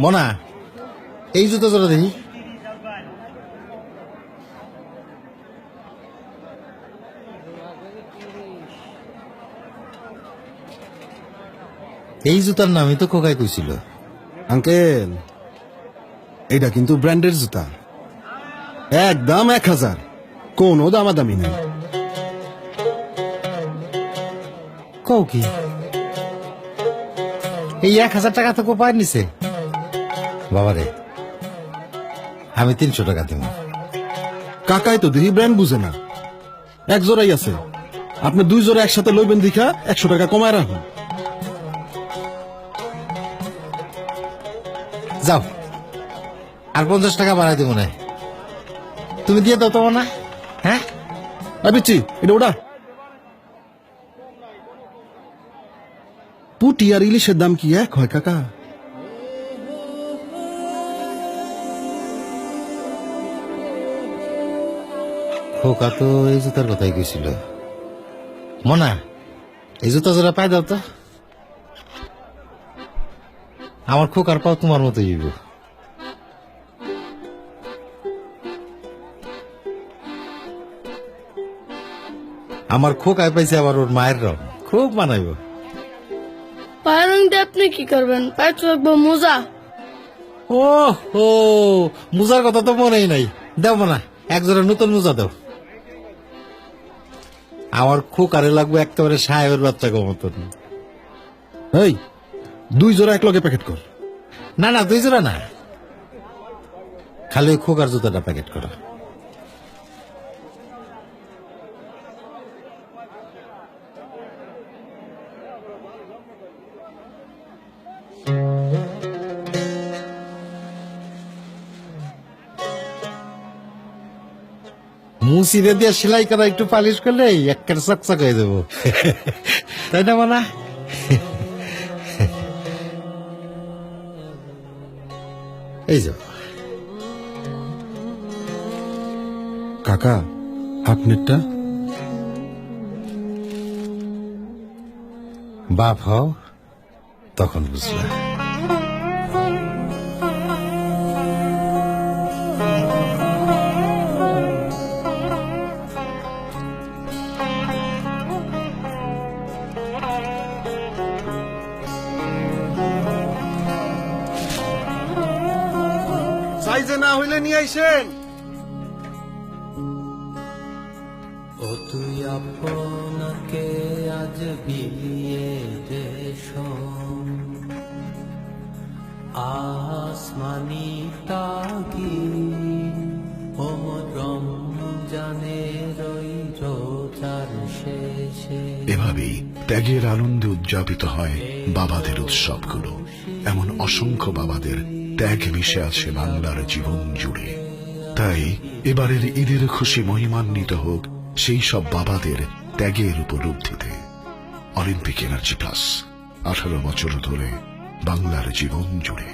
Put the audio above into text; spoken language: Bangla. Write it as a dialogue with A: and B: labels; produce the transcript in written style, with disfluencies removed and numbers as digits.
A: মনা, এই জুতো জোড়া দেখি। এই জুতার নামই তো খোকাই কইছিল।
B: আঙ্কেল, এটা কিন্তু ব্র্যান্ডের জুতা, একদম 1000, কোনো দামাদামি নেই।
A: কও কি এই 1000 টাকা তো কোপায় নিছে? বাবারে, আমি 300 টাকা দিব।
B: কাকাই তো দেখি ব্র্যান্ড বুঝে না, এক জোড়াই আছে, আপনি 2 জোড়া একসাথে লইবেন দেখা 100 টাকা কমায় রাখুন।
A: যাও, আর 50 টাকা বাড়াই দেবো না, তুমি দিয়ে দাও তো না। হ্যাঁ
B: পিচ্ছি, এটা ওটা পুটি আর ইলিশের দাম কি এক হয় কাকা?
A: খোকা তো এই জুতার কথাই কইছিল। মনা, এই জুতা জোড়া পাই দাও তো, আমার খোকার পাও তোমার মতো হইব। আমার খোকায় পাইছে আবার ওর মায়ের রং, খুব মানাইব।
C: পায়ের রংটা আপনি কি করবেন? পায়ে তো রাখবো মোজা।
A: ও হো, মুজার কথা তো মনেই নাই। দেব না, এক জোড়া নতুন মুজা দাও। আমার খোকারে লাগবে একেবারে সাহেবের বাচ্চা গো মতন।
B: এই 2 জোড়া এক লগে প্যাকেট কর।
A: না না, 2 জোড়া না, খালি ওই খোকার জুতাটা প্যাকেট করা। মুসিরে দিয়ে সেলাই করা একটু পালিশ করলে একটা চকচক হয়ে দেবো, তাই না মানা? এই যে
B: কাকা, আপনারটা
A: বাপ হও তখন বুঝলা।
B: সাইজে না হইলে নিয়ে আইসেন।
D: ও তুই আপনাকে আজ বিলিয়ে দেশ, আসমানি তাগি রমজানের ওই রোজার শেষে।
E: এভাবেই ত্যাগের আনন্দে উদযাপিত হয় বাবাদের উৎসবগুলো। এমন অসংখ্য বাবাদের ত্যাগ মিশে আছে বাংলার জীবন জুড়ে। তাই এবারের ঈদের খুশি মহিমান্বিত হোক সেই সব বাবাদের ত্যাগের উপলব্ধিতে। অলিম্পিক এনার্জি প্লাস, 18 বছর ধরে বাংলার জীবন জুড়ে।